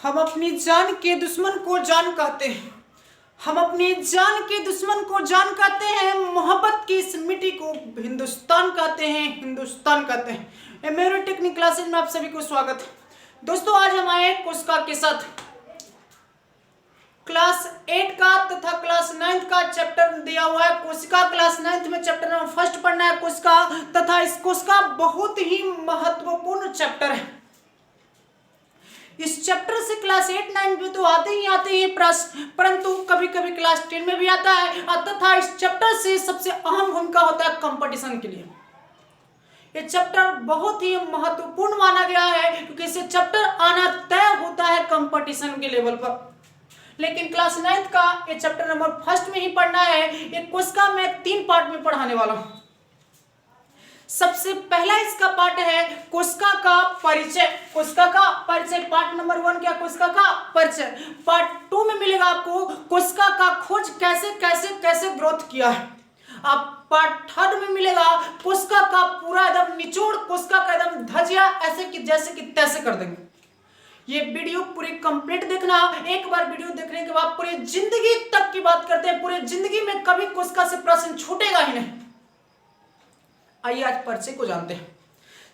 हम अपनी जान के दुश्मन को जान कहते हैं। हम अपनी जान के दुश्मन को जान कहते हैं। मोहब्बत की इस मिट्टी को हिंदुस्तान कहते हैं, हिंदुस्तान कहते हैं। मेरे टेक्निक क्लासेज में आप सभी को स्वागत है। दोस्तों, आज हम आए कोशिका के साथ क्लास 8 का तथा क्लास 9 का चैप्टर दिया हुआ है। कोशिका क्लास 9 में चैप्टर नंबर फर्स्ट पढ़ना है कोशिका, तथा इस कोशिका बहुत ही महत्वपूर्ण चैप्टर है। इस चैप्टर से क्लास 8 9 में तो आते ही प्रश्न, परंतु कभी कभी क्लास 10 में भी आता है। तथा इस चैप्टर से सबसे अहम भूमिका होता है कंपटीशन के लिए। ये चैप्टर बहुत ही महत्वपूर्ण माना गया है, क्योंकि इसे चैप्टर आना तय होता है कंपटीशन के लेवल पर। लेकिन क्लास 9 का ये चैप्टर नंबर फर्स्ट में ही पढ़ना है। ये कोशिका में 3 पार्ट में पढ़ाने वाला हूं। सबसे पहला इसका पार्ट है कोशिका का परिचय। कोशिका का परिचय पार्ट नंबर 1 क्या, कोशिका का परिचय। पार्ट 2 में मिलेगा आपको कोशिका का खोज कैसे कैसे कैसे ग्रोथ किया है। अब पार्ट 3 में मिलेगा कोशिका का पूरा एकदम निचोड़, कोशिका का एकदम धजिया, ऐसे कि जैसे कि तैसे कर देंगे। ये वीडियो पूरी कंप्लीट देखना। एक बार वीडियो देखने के बाद पूरी जिंदगी तक की बात करते हैं, पूरी जिंदगी में कभी कोशिका से प्रश्न छूटेगा ही नहीं। आइए आज परिचय को जानते हैं।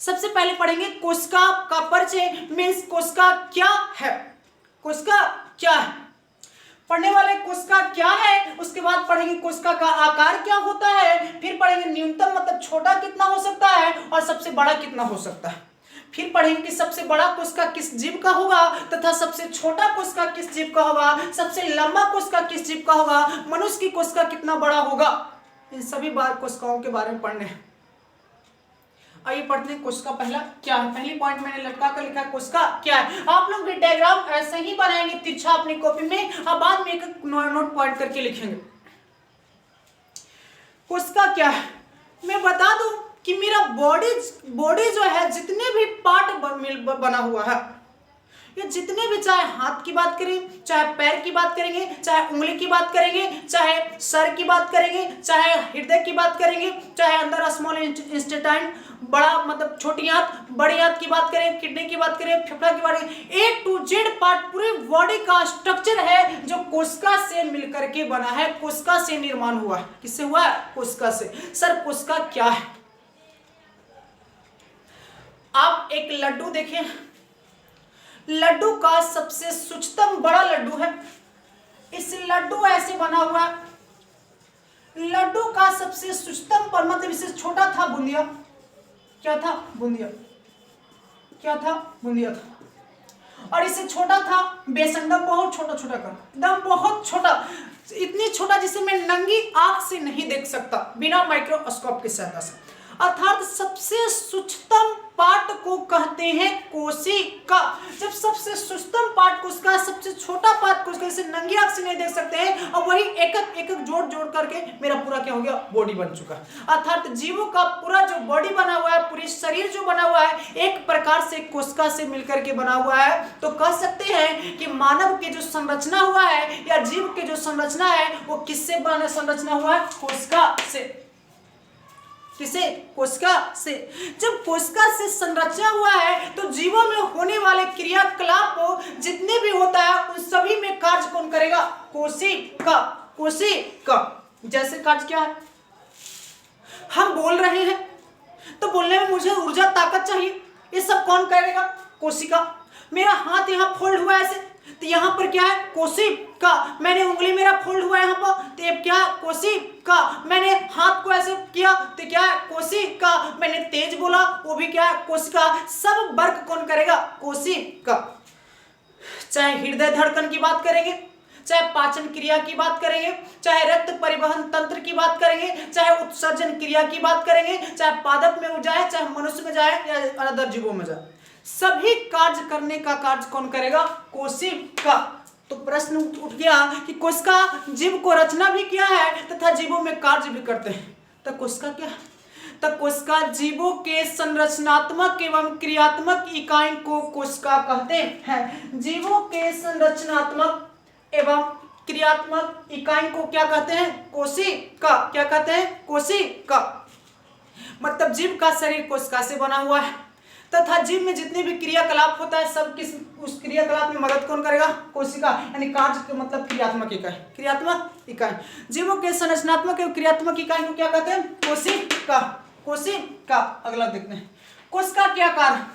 सबसे पहले पढ़ेंगे कोशिका का परिचय मीन्स कोशिका क्या है। कोशिका क्या है पढ़ने वाले कोशिका क्या है। उसके बाद पढ़ेंगे कोशिका का आकार क्या होता है। फिर पढ़ेंगे न्यूनतम मतलब छोटा कितना हो सकता है और सबसे बड़ा कितना हो सकता है। फिर पढ़ेंगे कि सबसे बड़ा कोशिका किस जीव का होगा तथा सबसे छोटा कोशिका किस जीव का होगा, सबसे लंबा कोशिका किस जीव का होगा, मनुष्य की कोशिका कितना बड़ा होगा। इन सभी बार कोशिकाओं के बारे में पढ़ने हैं। आइए पढ़ते हैं कोशिका पहला क्या है। पहली पॉइंट मैंने लटका कर लिखा है कोशिका क्या है। आप लोग भी डायग्राम ऐसे ही बनाएंगे तिरछा अपनी कॉपी में, और बाद में एक नोट पॉइंट करके लिखेंगे। कोशिका क्या है मैं बता दूं कि मेरा बॉडी जो है जितने भी पार्ट बना हुआ है, ये जितने भी, चाहे हाथ की बात करें, चाहे पैर की बात करेंगे, चाहे उंगली की बात करेंगे, चाहे सर की बात करेंगे, चाहे हृदय की बात करेंगे, चाहे अंदर स्मॉल इंटेस्टाइन, बड़ा मतलब छोटी हाथ, बड़ी हाथ की बात करें, किडनी की बात करें, फेफड़ा की बात करें, A to Z पार्ट पूरे बॉडी का स्ट्रक्चर है जो कोशिका से मिलकर के बना है, कोशिका से निर्माण हुआ है। किससे हुआ है? कोशिका से। सर कोशिका क्या है? आप एक लड्डू देखें, लड्डू का सबसे सूक्ष्मतम बड़ा लड्डू है। इस लड्डू ऐसे बना हुआ है। लड्डू का सबसे सूक्ष्मतम पर मतलब इससे छोटा था बूंदिया। क्या था? बूंदिया। क्या था? बूंदिया था। और इससे छोटा था बेसन, दम बहुत छोटा छोटा कर, दम बहुत छोटा, इतनी छोटा जिसे मैं नंगी आंख से नहीं देख सकता बिना माइक्रोस्कोप की सहायता से। अर्थात सबसे सूक्ष्मतम पार्ट को कहते हैं कोशिका। जब सबसे सूक्ष्मतम पार्ट कोशिका, सबसे छोटा पार्ट कोशिका, इसे नंगी आंख से नहीं देख सकते हैं, और वही एक एक जोड़ जोड़ करके मेरा पूरा क्या हो गया? बॉडी बन चुका है। अर्थात जीवों का पूरा जो बॉडी बना हुआ है, पूरी शरीर जो बना हुआ है, एक प्रकार से कोशिका से मिलकर के बना हुआ है। तो कह सकते हैं कि मानव के जो संरचना हुआ है या जीव के जो संरचना है वो किससे बना संरचना हुआ है? कोशिका से। किसे? कोशिका से। जब कोशिका से संरचना हुआ है तो जीवों में होने वाले क्रियाकलाप जितने भी होता है उन सभी में कार्य कौन करेगा? कोशिका। कोशिका। जैसे कार्य क्या है? हम बोल रहे हैं तो बोलने में मुझे ऊर्जा ताकत चाहिए, ये सब कौन करेगा? कोशिका। मेरा हाथ यहाँ फोल्ड हुआ ऐसे, तो यहाँ पर क्या है? कोशिका। मैंने उंगली मेरा फोल्ड हुआ है यहाँ पर, तो ये क्या? कोशिका। मैंने हाथ को ऐसे किया तो क्या है? कोशिका। मैंने तेज बोला, वो भी क्या है? कोशिका। सब वर्क कौन करेगा? कोशिका। चाहे हृदय धड़कन की बात करेंगे, चाहे पाचन क्रिया की बात करेंगे, चाहे रक्त परिवहन तंत्र की बात करेंगे, चाहे उत्सर्जन क्रिया की बात करेंगे, चाहे पादप में जाए, चाहे मनुष्य में जाए या अदर जीवों में जाए, सभी कार्य करने का कार्य कौन करेगा? कोशिका। तो प्रश्न उठ गया कि कोशिका जीव को रचना भी किया है तथा जीवों में कार्य भी करते हैं। तो कोशिका क्या है? तो कोशिका जीवों के संरचनात्मक एवं क्रियात्मक इकाई को कोशिका कहते हैं। जीवों के संरचनात्मक एवं क्रियात्मक इकाई को क्या कहते हैं? कोशिका। क्या कहते हैं? कोशिका। मतलब जीव का शरीर कोशिका से बना हुआ है। तथा जीव में जितने भी क्रियाकलाप होता है सब किस उस क्रियाकलाप में मदद कौन करेगा? कोशिका, यानी कार्य के मतलब क्रियात्मक इकाई, क्रियात्मक इकाई। जीवों के संरचनात्मक एवं क्रियात्मक इकाई को क्या कहते हैं? कोशिका, कोशिका। अगला देखते हैं, कोशिका के आकार।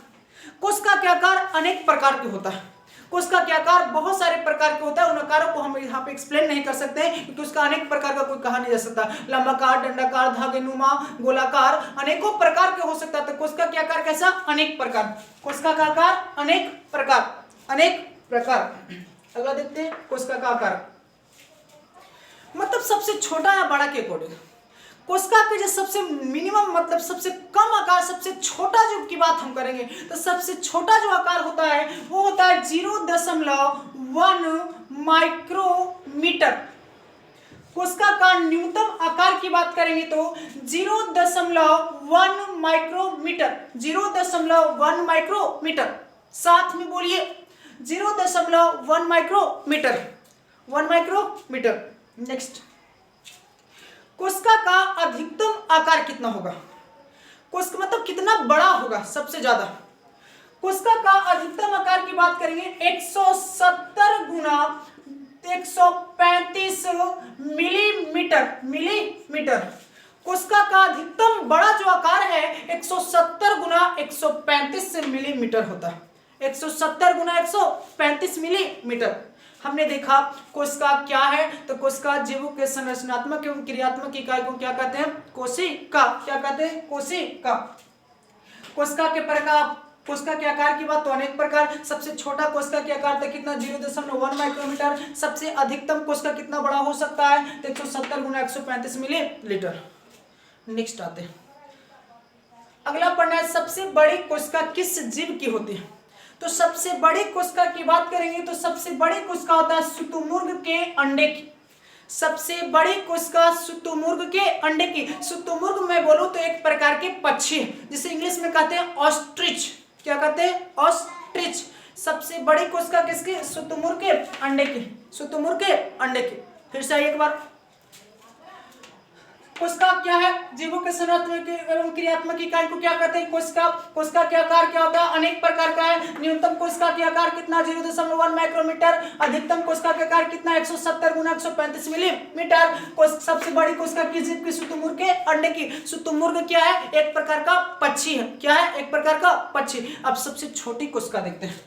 कोशिका के आकार अनेक प्रकार के होता है। कोशिका के आकार बहुत सारे प्रकार के होता है, उन आकारों को हम यहाँ पे एक्सप्लेन नहीं कर सकते हैं क्योंकि उसका अनेक प्रकार का कोई कहा नहीं जा सकता। लंबाकार, दंडाकार, धागेनुमा, गोलाकार, अनेकों प्रकार के हो सकता है। तो कोशिका के आकार कैसा? अनेक प्रकार। कोशिका का आकार अनेक प्रकार, अनेक प्रकार। अगला देखते हैं, कोशिका का आकार मतलब सबसे छोटा या बड़ा के अकॉर्डिंग। कोशिका के जो सबसे मिनिमम मतलब सबसे कम आकार, सबसे छोटा जो की बात हम करेंगे तो सबसे छोटा जो आकार होता है वो होता है 0.1 माइक्रोमीटर। कोशिका का न्यूनतम आकार की बात करेंगे तो 0.1 माइक्रोमीटर, 0.1 माइक्रोमीटर। साथ में बोलिए 0.1 माइक्रोमीटर, 1 माइक्रोमीटर। नेक्स्ट, कोशिका का अधिकतम आकार कितना होगा? कोशिका मतलब कितना बड़ा होगा सबसे ज्यादा? कोशिका का अधिकतम आकार की बात करेंगे 170 गुना 135 मिलीमीटर, मिलीमीटर। कोशिका का अधिकतम बड़ा जो आकार है 170 गुना 135 मिलीमीटर होता है। 170 गुना 135 मिलीमीटर। हमने देखा कोशिका क्या है, तो कोशिका जीवों के संरचनात्मक एवं क्रियात्मक इकाई को क्या कहते हैं? कोशिका। क्या कहते हैं? कोशिका। कोशिका के प्रकार, कोशिका के आकार की बात तो अनेक प्रकार। सबसे छोटा कोशिका के आकार तक कितना? 0.1 माइक्रोमीटर। सबसे अधिकतम कोशिका कितना बड़ा हो सकता है? तो 170 गुना 135 मिलीलीटर। नेक्स्ट आते हैं, अगला पढ़ना है, सबसे बड़ी कोशिका किस जीव की होती है? तो सबसे बड़ी कोशिका की बात करेंगे तो सबसे बड़ी कोशिका होता है शुतुरमुर्ग के अंडे की। सबसे बड़ी कोशिका शुतुरमुर्ग के अंडे की। शुतुरमुर्ग में बोलूं तो एक प्रकार के पक्षी है जिसे इंग्लिश में कहते हैं ऑस्ट्रिच। क्या कहते हैं? ऑस्ट्रिच। सबसे बड़ी कोशिका किसकी? शुतुरमुर्ग के अंडे की, शुतुरमुर्ग के अंडे की। फिर से एक बार, कोशिका क्या है? जीवों के संरचनात्मक एवं क्रियात्मक इकाई को क्या कहते हैं? कोशिका। कोशिका के आकार क्या होता है? अनेक प्रकार का है। न्यूनतम कोशिका के आकार कितना? 0.1 माइक्रोमीटर। अधिकतम कोशिका के आकार कितना? 170 गुना 135 मिलीमीटर। सबसे बड़ी कोशिका किस जीव की? शुतुरमुर्ग के अंडे की। शुतुरमुर्ग क्या है? एक प्रकार का पक्षी है। क्या है? एक प्रकार का पक्षी। अब सबसे छोटी कोशिका देखते हैं।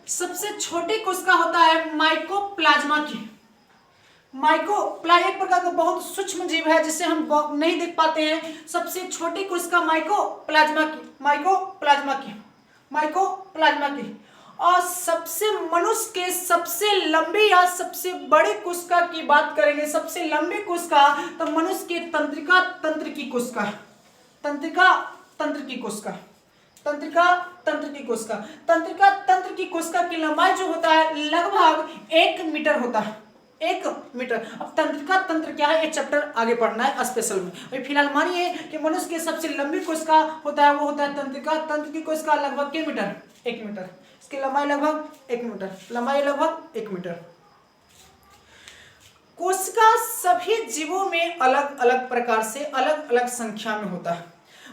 सबसे छोटी कोशिका होता है माइकोप्लाज्मा की। माइकोप्लाज्मा एक प्रकार का बहुत सूक्ष्म जीव है जिसे हम नहीं देख पाते हैं। सबसे छोटी कोशिका माइकोप्लाज्मा की, माइकोप्लाज्मा की, माइकोप्लाज्मा की। और सबसे मनुष्य के सबसे लंबी या सबसे बड़ी कोशिका की बात करेंगे, सबसे लंबी कोशिका तो मनुष्य के तंत्रिका तंत्र की कोशिका, तंत्रिका तंत्र की कोशिका, तंत्रिका तंत्र की कोशिका। तंत्रिका तंत्र की कोशिका की लंबाई जो होता है लगभग 1 मीटर होता है, 1 मीटर। अब तंत्रिका तंत्र क्या है, एक चैप्टर आगे पढ़ना है स्पेशल में। अभी फिलहाल मानिए कि मनुष्य की सबसे लंबी कोशिका होता है वो होता है तंत्रिका तंत्र की कोशिका, लगभग कितने मीटर? 1 मीटर। इसकी लंबाई लगभग 1 मीटर, लंबाई लगभग 1 मीटर। कोशिका सभी जीवों में अलग अलग प्रकार से अलग अलग संख्या में होता है।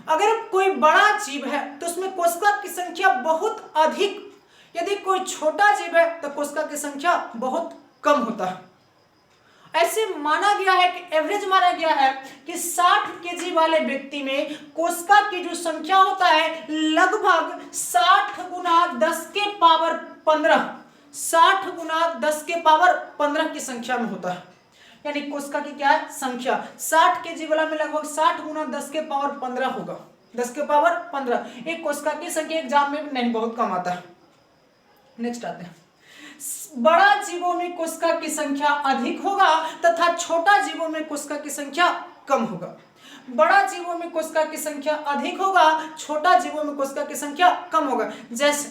अगर कोई बड़ा जीव है तो उसमें कोशिका की संख्या बहुत अधिक, यदि कोई छोटा जीव है तो कोशिका की संख्या बहुत कम होता है। ऐसे माना गया है कि एवरेज माना गया है कि 60 केजी वाले व्यक्ति में कोशिका की जो संख्या होता है लगभग 60 गुना 10 के पावर 15, 60 गुना 10 के पावर 15 की संख्या में होता है। यानी कोशिका की क्या है संख्या, 60 केजी वाला में लगभग 60 गुना 10 के पावर 15 होगा, 10 के पावर 15। एक कोशिका की संख्या एग्जाम में नहीं बहुत कम आता है। नेक्स्ट आते हैं, बड़ा जीवों में कोशिका की संख्या अधिक होगा तथा छोटा जीवों में कोशिका की संख्या कम होगा। बड़ा जीवों में कोशिका की संख्या अधिक होगा, छोटा जीवों में कोशिका की संख्या कम होगा। जैसे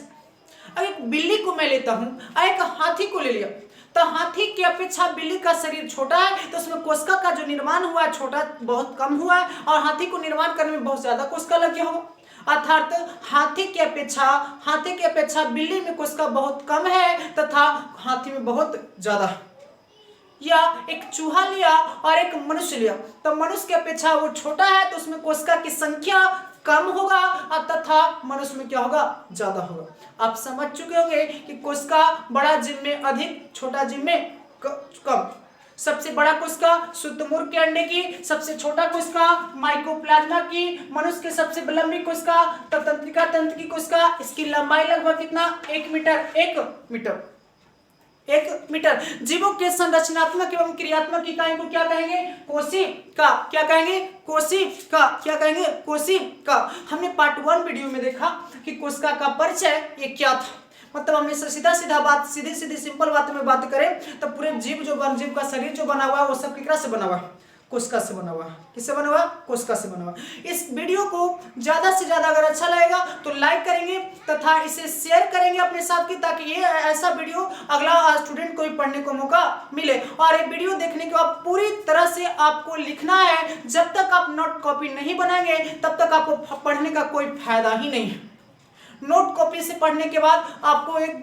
अब एक बिल्ली को मैं लेता हूं, एक हाथी को ले लिया, तो हाथी की अपेक्षा बिल्ली का शरीर छोटा है तो उसमें कोशिका का जो निर्माण हुआ है छोटा बहुत कम हुआ है, और हाथी को निर्माण करने में बहुत ज्यादा कोशिका लग गया होगा। अर्थात हाथी की अपेक्षा बिल्ली में कोशिका बहुत कम है तथा हाथी में बहुत ज्यादा। या एक चूहा लिया और एक मनुष्य लिया, तो मनुष्य की अपेक्षा वो छोटा है तो उसमें कोशिका की संख्या कम होगा तथा मनुष्य में क्या होगा, ज्यादा होगा। आप समझ चुके होंगे कि कोशिका बड़ा जीव में अधिक, छोटा जीव में कम। सबसे बड़ा कोशिका शुतुरमुर्ग के अंडे की, सबसे छोटा कोशिका माइकोप्लाज्मा की, मनुष्य के सबसे लंबी कोशिका तंत्रिका तंत्र की कोशिका, इसकी लंबाई लगभग कितना, 1 मीटर। 1 मीटर। जीवों के संरचनात्मक एवं क्रियात्मक इकाई को क्या कहेंगे, कोशिका। क्या कहेंगे, कोशिका। क्या कहेंगे, कोशिका। हमने पार्ट 1 वीडियो में देखा कि कोशिका का परिचय ये क्या था, मतलब हमने सीधा बात, सीधी सिंपल बात में बात करें तो पूरे जीव जीव का शरीर जो बना हुआ है वो सब किसका से बना हुआ है, कोशिका से बना हुआ है। किससे बना हुआ, कोशिका से बना हुआ। इस वीडियो को ज्यादा से ज्यादा अगर अच्छा लगेगा तो लाइक करेंगे तथा इसे शेयर करेंगे अपने साथ की, ताकि ये ऐसा वीडियो अगला स्टूडेंट को भी पढ़ने को मौका मिले। और ये वीडियो देखने के बाद पूरी तरह से आपको लिखना है। जब तक आप नोट कॉपी नहीं बनाएंगे तब तक आपको पढ़ने का कोई फायदा ही नहीं है। नोट कॉपी से पढ़ने के बाद आपको एक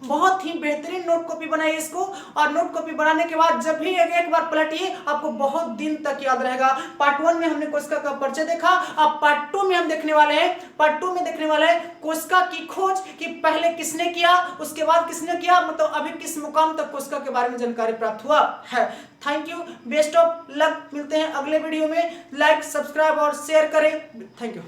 बहुत ही बेहतरीन नोट कॉपी बनाइए इसको, और नोट कॉपी बनाने के बाद जब भी एक बार पलटिए आपको बहुत दिन तक याद रहेगा। पार्ट 1 में हमने कोशिका का परिचय देखा, अब पार्ट 2 में हम देखने वाले हैं, पार्ट 2 में देखने वाले हैं कोशिका की खोज कि पहले किसने किया, उसके बाद किसने किया, मतलब अभी किस मुकाम तक कोशिका के बारे में जानकारी प्राप्त हुआ है। Thank you, best of luck. मिलते हैं अगले वीडियो में। लाइक, सब्सक्राइब और शेयर करें। Thank you.